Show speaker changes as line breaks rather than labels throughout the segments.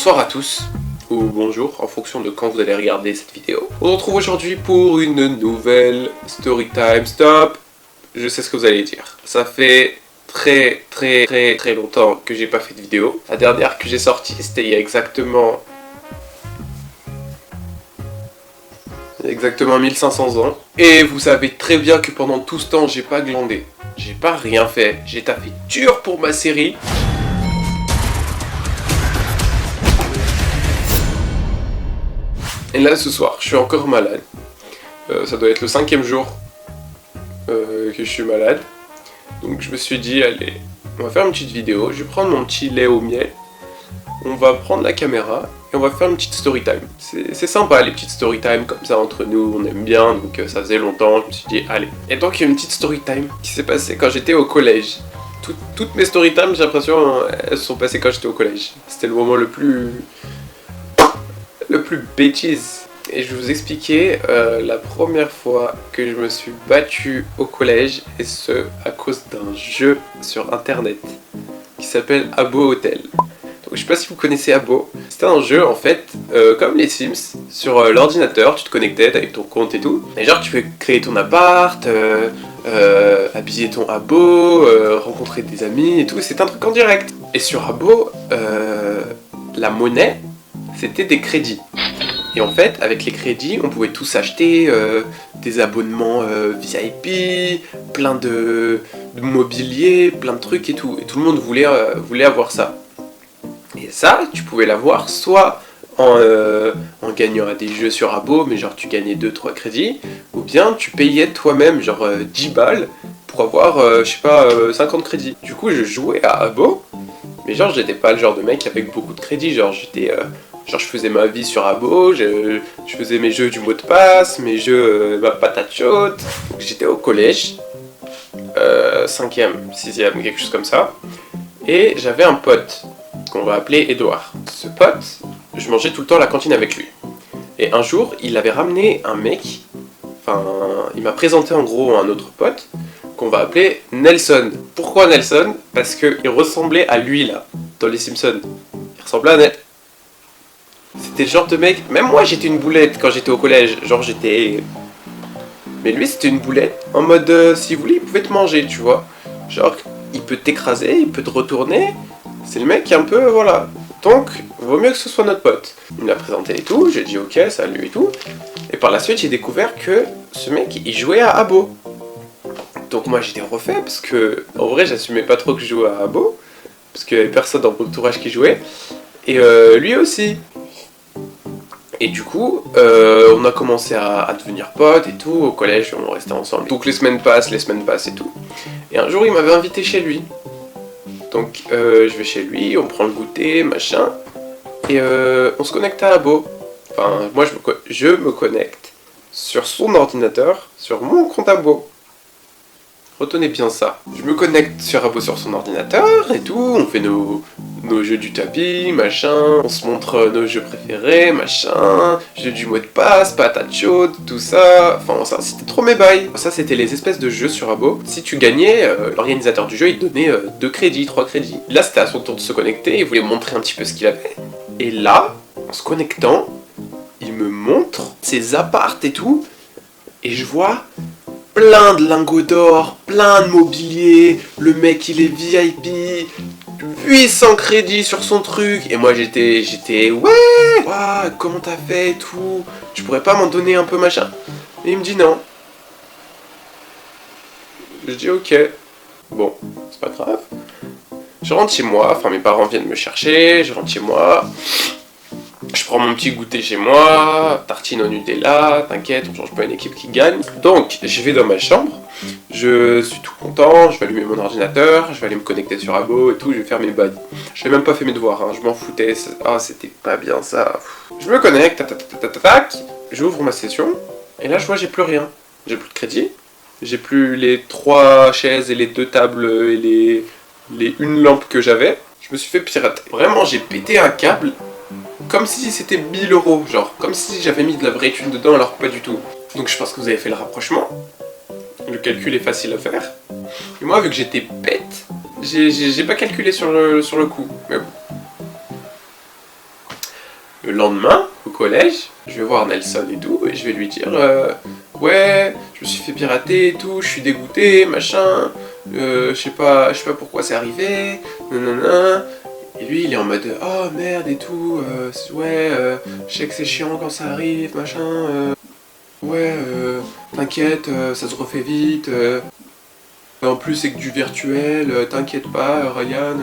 Bonsoir à tous, ou bonjour, en fonction de quand vous allez regarder cette vidéo. On se retrouve aujourd'hui pour une nouvelle story time. Stop. Je sais ce que vous allez dire. Ça fait très longtemps que j'ai pas fait de vidéo. La dernière que j'ai sortie, c'était il y a exactement 1500 ans. Et vous savez très bien que pendant tout ce temps, j'ai pas glandé. J'ai pas rien fait. J'ai taffé dur pour ma série. Et là, ce soir, je suis encore malade. Ça doit être le 5e jour que je suis malade. Donc je me suis dit, allez, on va faire une petite vidéo. Je vais prendre mon petit lait au miel. On va prendre la caméra et on va faire une petite story time. C'est sympa les petites story time comme ça entre nous, on aime bien. Donc ça faisait longtemps, je me suis dit, allez. Et donc il y a une petite story time qui s'est passée quand j'étais au collège. Toutes mes story time, j'ai l'impression, elles se sont passées quand j'étais au collège. C'était le moment le plus bêtise. Et je vais vous expliquer la première fois que je me suis battu au collège, et ce à cause d'un jeu sur internet qui s'appelle Habbo Hotel. Donc je sais pas si vous connaissez Habbo. C'était un jeu en fait comme les Sims sur l'ordinateur, tu te connectais avec ton compte et tout. Et genre tu peux créer ton appart, habiller ton Habbo, rencontrer des amis et tout. C'est un truc en direct. Et sur Habbo, la monnaie, c'était des crédits. Et en fait, avec les crédits, on pouvait tous acheter des abonnements VIP, plein de mobilier, plein de trucs et tout. Et tout le monde voulait avoir ça. Et ça, tu pouvais l'avoir soit en gagnant à des jeux sur Habbo, mais genre tu gagnais 2-3 crédits, ou bien tu payais toi-même genre 10 balles pour avoir, je sais pas, 50 crédits. Du coup, je jouais à Habbo, mais genre j'étais pas le genre de mec avec beaucoup de crédits, genre je faisais ma vie sur Habbo, je faisais mes jeux du mot de passe, mes jeux ma patate chaude. Donc j'étais au collège, 5e, 6e, quelque chose comme ça. Et j'avais un pote qu'on va appeler Edouard. Ce pote, je mangeais tout le temps à la cantine avec lui. Et un jour, il avait ramené un mec, enfin, il m'a présenté en gros un autre pote, qu'on va appeler Nelson. Pourquoi Nelson? Parce qu'il ressemblait à lui là, dans les Simpsons. Il ressemblait à Ned. C'était le genre de mec, même moi j'étais une boulette quand j'étais au collège, genre j'étais... Mais lui c'était une boulette, en mode s'il voulait il pouvait te manger, tu vois. Genre il peut t'écraser, il peut te retourner, c'est le mec qui est un peu, voilà. Donc, vaut mieux que ce soit notre pote. Il me l'a présenté et tout, j'ai dit ok, salut et tout. Et par la suite j'ai découvert que ce mec il jouait à Habbo. Donc moi j'étais refait parce que, en vrai j'assumais pas trop que je jouais à Habbo, parce qu'il y avait personne dans mon entourage qui jouait. Et lui aussi. Et du coup, on a commencé à devenir potes et tout, au collège, on restait ensemble. Donc les semaines passent et tout. Et un jour, il m'avait invité chez lui. Donc je vais chez lui, on prend le goûter, machin, et on se connecte à Habbo. Enfin, moi je me connecte sur son ordinateur, sur mon compte Habbo. Retenez bien ça. Je me connecte sur Habbo sur son ordinateur et tout, on fait nos jeux du tapis, machin, on se montre nos jeux préférés, machin, jeux du mot de passe, patate chaude, tout ça, enfin ça c'était trop mes bails. Ça c'était les espèces de jeux sur Habbo. Si tu gagnais, l'organisateur du jeu il te donnait 2 crédits, 3 crédits. Là c'était à son tour de se connecter, il voulait me montrer un petit peu ce qu'il avait. Et là, en se connectant, il me montre ses apparts et tout, et je vois plein de lingots d'or, plein de mobilier, le mec il est VIP, 800 crédits sur son truc, et moi j'étais ouais, wow, comment t'as fait et tout, tu pourrais pas m'en donner un peu machin. Et il me dit non. Je dis ok, bon, c'est pas grave. Je rentre chez moi, enfin mes parents viennent me chercher, je rentre chez moi. Je prends mon petit goûter chez moi, tartine au Nutella, t'inquiète, on change pas une équipe qui gagne. Donc, je vais dans ma chambre, je suis tout content, je vais allumer mon ordinateur, je vais aller me connecter sur Habbo et tout, je vais faire mes bails. Je n'ai même pas fait mes devoirs, hein, je m'en foutais, c'était pas bien ça. Je me connecte, tac, j'ouvre ma session, et là je vois j'ai plus rien. J'ai plus de crédit, j'ai plus les 3 chaises et les 2 tables et les 1 lampe que j'avais. Je me suis fait pirater. Vraiment, j'ai pété un câble. Comme si c'était 1000 €, genre, comme si j'avais mis de la vraie thune dedans alors que pas du tout. Donc je pense que vous avez fait le rapprochement. Le calcul est facile à faire. Et moi, vu que j'étais bête, j'ai pas calculé sur le coup. Mais bon. Le lendemain, au collège, je vais voir Nelson et tout, et je vais lui dire ouais, je me suis fait pirater et tout, je suis dégoûté, machin, je sais pas pourquoi c'est arrivé, nanana. Et lui, il est en mode oh merde et tout, ouais, je sais que c'est chiant quand ça arrive, machin, ouais, t'inquiète, ça se refait vite, en plus c'est que du virtuel, t'inquiète pas, Ryan.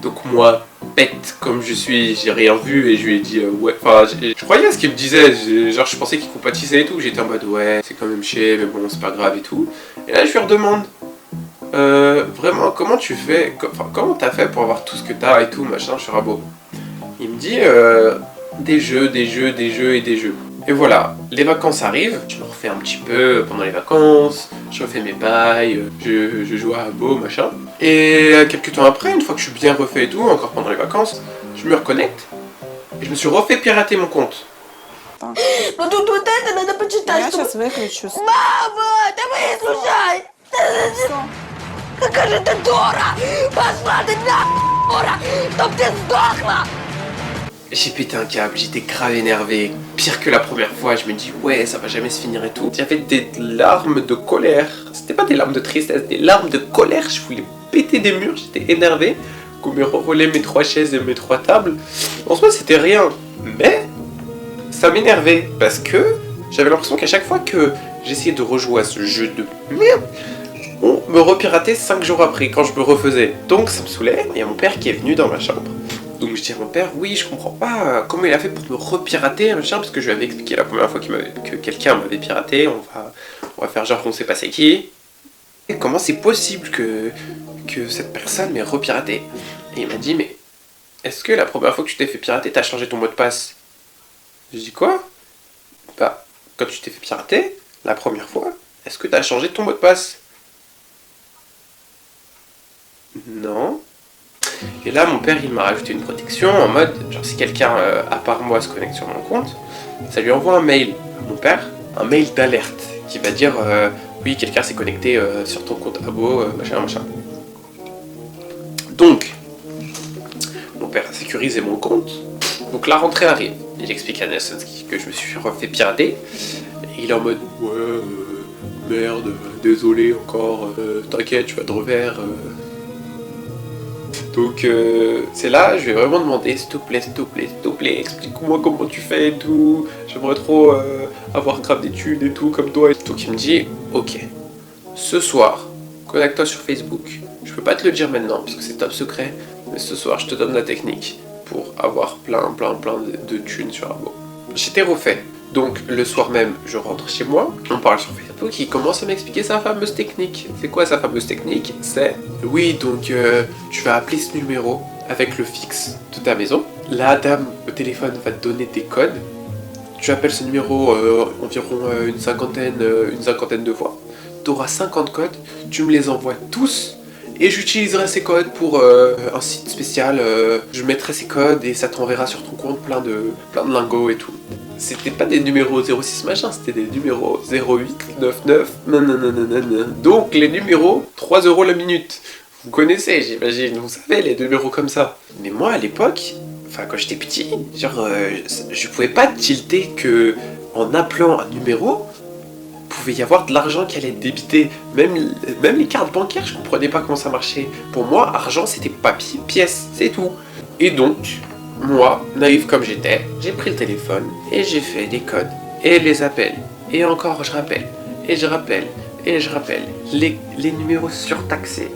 Donc moi, bête comme je suis, j'ai rien vu et je lui ai dit ouais, enfin je croyais à ce qu'il me disait, genre je pensais qu'il compatissait et tout, j'étais en mode ouais, c'est quand même chier, mais bon c'est pas grave et tout. Et là je lui redemande, vraiment comment tu fais, comment t'as fait pour avoir tout ce que t'as et tout, machin, je suis rabot. Il me dit des jeux et des jeux. Et voilà, les vacances arrivent, je me refais un petit peu pendant les vacances, je refais mes bails, je joue à Abo, machin. Et quelques temps après, une fois que je suis bien refait et tout, encore pendant les vacances, je me reconnecte et je me suis refait pirater mon compte.
Ну тут вот это надо почитать.
Я
чтобы-
сейчас выключу.
Мама, да выслушай! Какая же ты дура! Пошла ты на дура! Чтоб ты сдохла!
J'ai pété un câble, j'étais grave énervé. Pire que la première fois, je me dis ouais, ça va jamais se finir et tout. J'avais des larmes de colère. C'était pas des larmes de tristesse, des larmes de colère. Je voulais péter des murs, j'étais énervé. Qu'on me relait mes 3 chaises et mes 3 tables. En soi, c'était rien. Mais ça m'énervait parce que j'avais l'impression qu'à chaque fois que j'essayais de rejouer à ce jeu de merde, on me repiratait 5 jours après quand je me refaisais. Donc ça me saoulait. Il y a mon père qui est venu dans ma chambre. Donc je dis à mon père, oui, je comprends pas comment il a fait pour me repirater, machin, parce que je lui avais expliqué la première fois que quelqu'un m'avait piraté, on va faire genre qu'on sait pas c'est qui. Et comment c'est possible que cette personne m'ait repiraté? Et il m'a dit, mais est-ce que la première fois que tu t'es fait pirater, t'as changé ton mot de passe? Je dis quoi? Bah, quand tu t'es fait pirater, la première fois, est-ce que t'as changé ton mot de passe? Non. Et là, mon père, il m'a rajouté une protection en mode, genre si quelqu'un à part moi se connecte sur mon compte, ça lui envoie un mail à mon père, un mail d'alerte qui va dire oui, quelqu'un s'est connecté sur ton compte Abo, machin, machin. Donc, mon père a sécurisé mon compte, donc la rentrée arrive. Il explique à Nelson que je me suis refait pirater, et il est en mode ouais, merde, désolé encore, t'inquiète, je vais te refaire. Donc c'est là, je vais vraiment demander s'il te plaît, explique-moi comment tu fais et tout. J'aimerais trop avoir grave des thunes et tout comme toi. Donc il me dit, ok, ce soir, connecte-toi sur Facebook. Je peux pas te le dire maintenant parce que c'est top secret, mais ce soir je te donne la technique pour avoir plein de thunes sur Abo. J'étais refait. Donc le soir même, je rentre chez moi, on parle sur Facebook, il commence à m'expliquer sa fameuse technique. C'est quoi sa fameuse technique? C'est, oui, donc tu vas appeler ce numéro avec le fixe de ta maison. La dame au téléphone va te donner des codes. Tu appelles ce numéro environ une cinquantaine de fois. Tu auras 50 codes, tu me les envoies tous. Et j'utiliserai ces codes pour un site spécial. Je mettrai ces codes et ça t'enverra sur ton compte plein de lingots et tout. C'était pas des numéros 06 machin, c'était des numéros 0899 nanana. Donc les numéros 3 € la minute. Vous connaissez, j'imagine, vous savez les numéros comme ça. Mais moi à l'époque, enfin quand j'étais petit, genre je pouvais pas tilter que en appelant un numéro, pouvait y avoir de l'argent qui allait être débité. Même les cartes bancaires, je comprenais pas comment ça marchait. Pour moi, argent c'était papier, pièce, c'est tout. Et donc, moi, naïf comme j'étais, j'ai pris le téléphone et j'ai fait des codes et les appels. Et encore je rappelle, et je rappelle, et je rappelle. Les numéros surtaxés.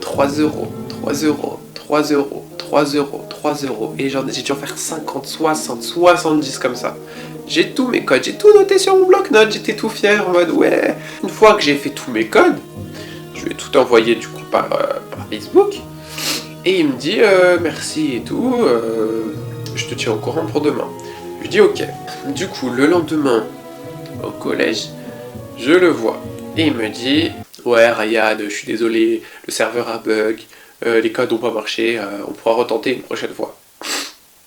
3 €, 3 €, 3 €, 3 €, 3 €. Et j'ai dû en faire 50, 60, 70 comme ça. J'ai tous mes codes, j'ai tout noté sur mon bloc-notes, j'étais tout fier en mode ouais. Une fois que j'ai fait tous mes codes, je lui ai tout envoyé du coup par Facebook. Et il me dit merci et tout, je te tiens au courant pour demain. Je lui dis ok. Du coup, le lendemain, au collège, je le vois. Et il me dit ouais Ryan, je suis désolé, le serveur a bug, les codes n'ont pas marché, on pourra retenter une prochaine fois.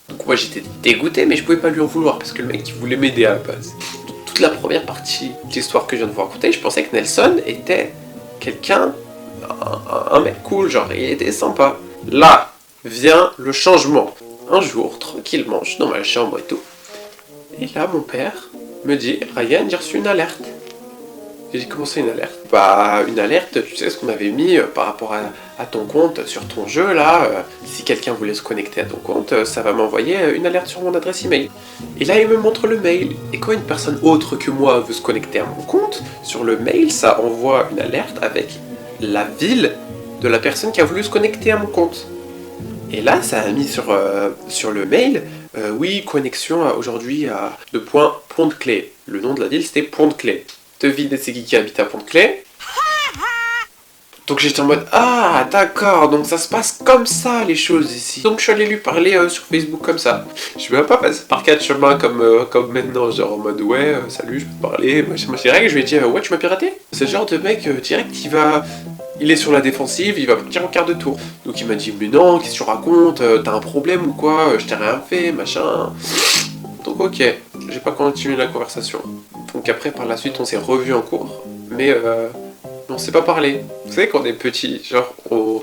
Donc moi j'étais dégoûté, mais je pouvais pas lui en vouloir parce que le mec il voulait m'aider à la base. Toute la première partie de l'histoire que je viens de vous raconter, je pensais que Nelson était quelqu'un, un mec cool, genre il était sympa. Là vient le changement. un jour, tranquillement, je suis dans ma chambre et tout. Et là, mon père me dit, Ryan, j'ai reçu une alerte. J'ai dit, comment c'est une alerte? Bah, une alerte, tu sais ce qu'on avait mis par rapport à ton compte sur ton jeu là. Si quelqu'un voulait se connecter à ton compte, ça va m'envoyer une alerte sur mon adresse email. Et là, il me montre le mail. Et quand une personne autre que moi veut se connecter à mon compte, sur le mail, ça envoie une alerte avec la ville de la personne qui a voulu se connecter à mon compte. Et là, ça a mis sur le mail, oui, connexion aujourd'hui à le point Pont-de-Clé. Le nom de la ville, c'était Pont-de-Clé. Devinez c'est qui habite à Pont-de-Clé. Donc j'étais en mode, ah d'accord, donc ça se passe comme ça les choses ici. Donc je suis allé lui parler sur Facebook comme ça. Je vais même pas passer par quatre chemins comme maintenant, genre en mode ouais, salut, je peux te parler, machin, direct, je lui ai dit, ouais, tu m'as piraté? C'est le genre de mec direct, il est sur la défensive, il va partir en quart de tour. Donc il m'a dit, mais non, qu'est-ce que tu racontes? T'as un problème ou quoi? Je t'ai rien fait, machin. Donc ok, j'ai pas continué la conversation. Donc après, par la suite, on s'est revus en cours, mais on s'est pas parlé. Vous savez, quand on est petit, genre, on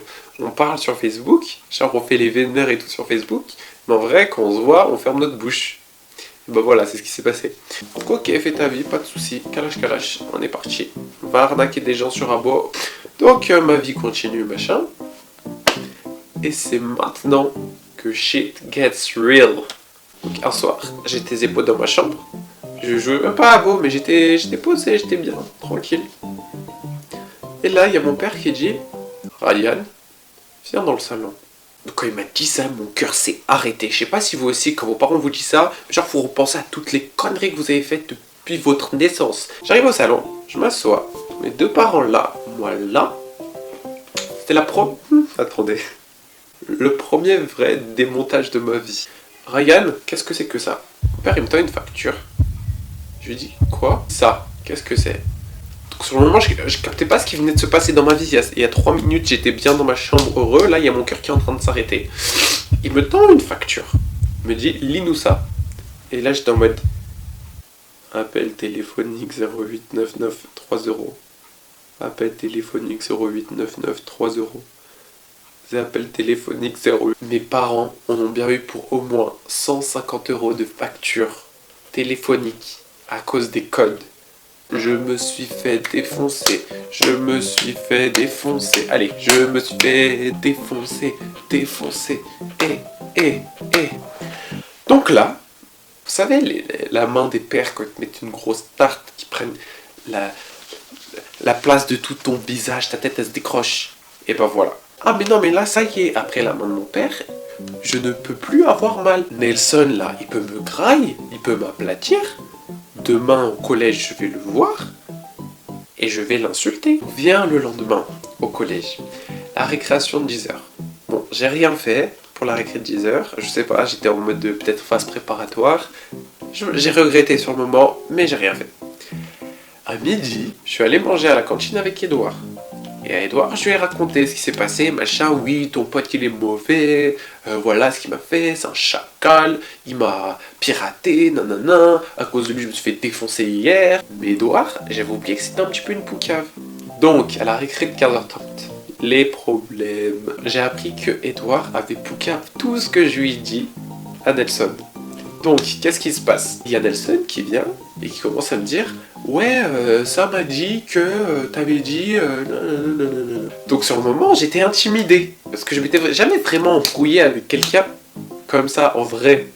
parle sur Facebook, genre, on fait les vénères et tout sur Facebook, mais en vrai, quand on se voit, on ferme notre bouche. Et bah voilà, c'est ce qui s'est passé. Donc ok, fais ta vie, pas de soucis, kalash, on est parti. On va arnaquer des gens sur Abo. Donc ma vie continue, machin. Et c'est maintenant que shit gets real. Donc un soir, j'étais zépo dans ma chambre. Je jouais même pas à Abo, mais j'étais posé, j'étais bien, tranquille. Et là, il y a mon père qui dit, Ryan, viens dans le salon. Donc quand il m'a dit ça, mon cœur s'est arrêté. Je sais pas si vous aussi, quand vos parents vous disent ça, genre vous repensez à toutes les conneries que vous avez faites depuis votre naissance. J'arrive au salon, je m'assois, mes deux parents là, moi là. C'était Attendez. Le premier vrai démontage de ma vie. Ryan, qu'est-ce que c'est que ça? Mon père, il me tend une facture. Je lui dis, quoi? Ça, qu'est-ce que c'est? Donc sur le moment, je captais pas ce qui venait de se passer dans ma vie. Il y a 3 minutes, j'étais bien dans ma chambre heureux. Là, il y a mon cœur qui est en train de s'arrêter. Il me tend une facture. Il me dit, lis-nous ça. Et là, j'étais en mode, appel téléphonique 0899 3 euros. Appel téléphonique 0899 3 euros. Appel téléphonique 0. Mes parents en ont bien eu pour au moins 150 euros de facture téléphonique à cause des codes. Je me suis fait défoncer. Allez, je me suis fait défoncer. Donc là, vous savez, la main des pères quand ils te mettent une grosse tarte, qui prennent la place de tout ton visage, ta tête elle se décroche. Et ben voilà. Ah mais non mais là ça y est, après la main de mon père, je ne peux plus avoir mal. Nelson là, il peut me grailler, il peut m'aplatir. Demain au collège je vais le voir et je vais l'insulter. Viens le lendemain au collège, la récréation de 10h. Bon, j'ai rien fait pour la récré de 10h, je sais pas, j'étais en mode de peut-être phase préparatoire. J'ai regretté sur le moment, mais j'ai rien fait. À midi, je suis allé manger à la cantine avec Edouard. Et à Edouard, je lui ai raconté ce qui s'est passé, machin, oui, ton pote il est mauvais, voilà ce qu'il m'a fait, c'est un chacal, il m'a piraté, nanana, à cause de lui je me suis fait défoncer hier. Mais Edouard, j'avais oublié que c'était un petit peu une poucave. Donc, à la récré de 15h30, les problèmes. J'ai appris que Edouard avait poucave tout ce que je lui ai dit à Nelson. Donc, qu'est-ce qui se passe? Il y a Nelson qui vient et qui commence à me dire ouais, ça m'a dit que t'avais dit... Donc sur le moment, j'étais intimidé. Parce que je m'étais jamais vraiment embrouillé avec quelqu'un comme ça, en vrai.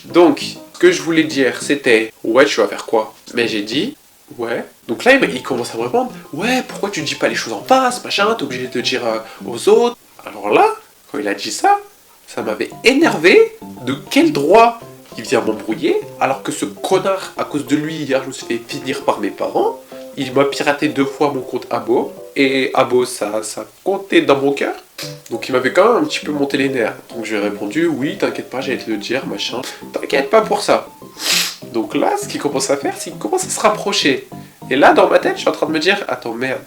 Donc, ce que je voulais dire, c'était ouais, tu vas faire quoi? Mais j'ai dit ouais. Donc là, il commence à me répondre ouais, pourquoi tu dis pas les choses en face, machin, t'es obligé de dire aux autres. Alors là, quand il a dit ça, ça m'avait énervé. De quel droit il vient m'embrouiller, alors que ce connard, à cause de lui, hier, je me suis fait finir par mes parents. Il m'a piraté 2 fois mon compte Abo, et Abo, ça comptait dans mon cœur. Donc il m'avait quand même un petit peu monté les nerfs. Donc j'ai répondu, oui, t'inquiète pas, j'allais te le dire, machin. T'inquiète pas pour ça. Donc là, ce qu'il commence à faire, c'est qu'il commence à se rapprocher. Et là, dans ma tête, je suis en train de me dire, attends, merde.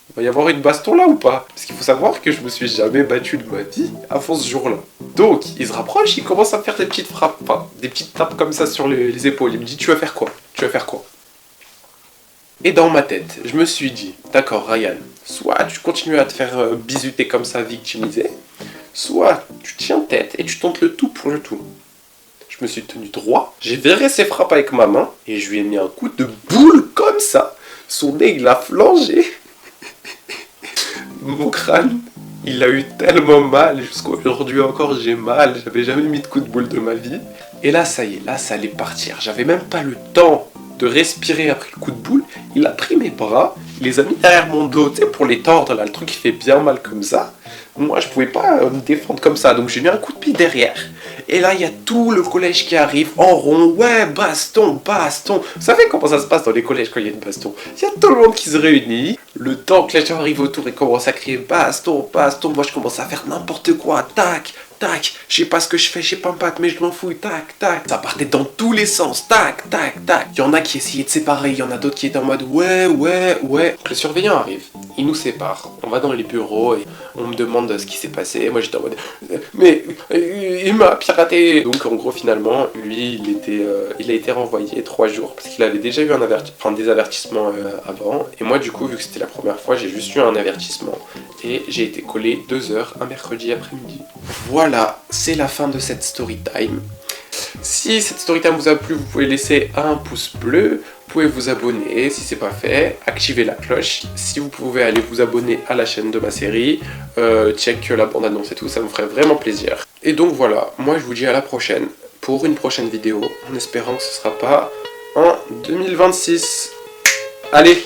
Il va y avoir une baston là ou pas? Parce qu'il faut savoir que je me suis jamais battu de ma vie avant ce jour-là. Donc, il se rapproche, il commence à me faire des petites frappes, enfin, des petites tapes comme ça sur les épaules. Il me dit, tu vas faire quoi? Tu vas faire quoi? Et dans ma tête, je me suis dit, d'accord Ryan, soit tu continues à te faire bisuter comme ça, victimiser, soit tu tiens tête et tu tentes le tout pour le tout. Je me suis tenu droit, j'ai verré ses frappes avec ma main et je lui ai mis un coup de boule comme ça. Son nez il a flangé. Mon crâne, il a eu tellement mal, jusqu'aujourd'hui encore j'ai mal, j'avais jamais mis de coup de boule de ma vie. Et là ça y est, là ça allait partir, j'avais même pas le temps de respirer après le coup de boule. Il a pris mes bras, il les a mis derrière mon dos, tu sais, pour les tordre là, le truc qui fait bien mal comme ça. Moi je pouvais pas me défendre comme ça, donc j'ai mis un coup de pied derrière. Et là il y a tout le collège qui arrive en rond, ouais baston, baston. Vous savez comment ça se passe dans les collèges quand il y a une baston? Il y a tout le monde qui se réunit, le temps que les gens arrivent autour et commencent à crier baston, baston, moi je commence à faire n'importe quoi, tac, tac, je sais pas ce que je fais, je sais pas me battre, mais je m'en fous, tac, tac. Ça partait dans tous les sens, tac, tac, tac. Il y en a qui essayaient de séparer, il y en a d'autres qui étaient en mode ouais, ouais, ouais. Le surveillant arrive, il nous sépare, on va dans les bureaux et on me demande ce qui s'est passé. Moi j'étais en mode mais il m'a piraté. Donc en gros finalement, lui il a été renvoyé 3 jours parce qu'il avait déjà eu des avertissements avant. Et moi du coup, vu que c'était la première fois, j'ai juste eu un avertissement et j'ai été collé 2 heures un mercredi après-midi. Voilà, c'est la fin de cette story time. Si cette story time vous a plu, vous pouvez laisser un pouce bleu, vous pouvez vous abonner si c'est pas fait, activer la cloche. Si vous pouvez aller vous abonner à la chaîne de ma série, check la bande-annonce et tout, ça me ferait vraiment plaisir. Et donc voilà, moi je vous dis à la prochaine pour une prochaine vidéo, en espérant que ce sera pas en 2026. Allez!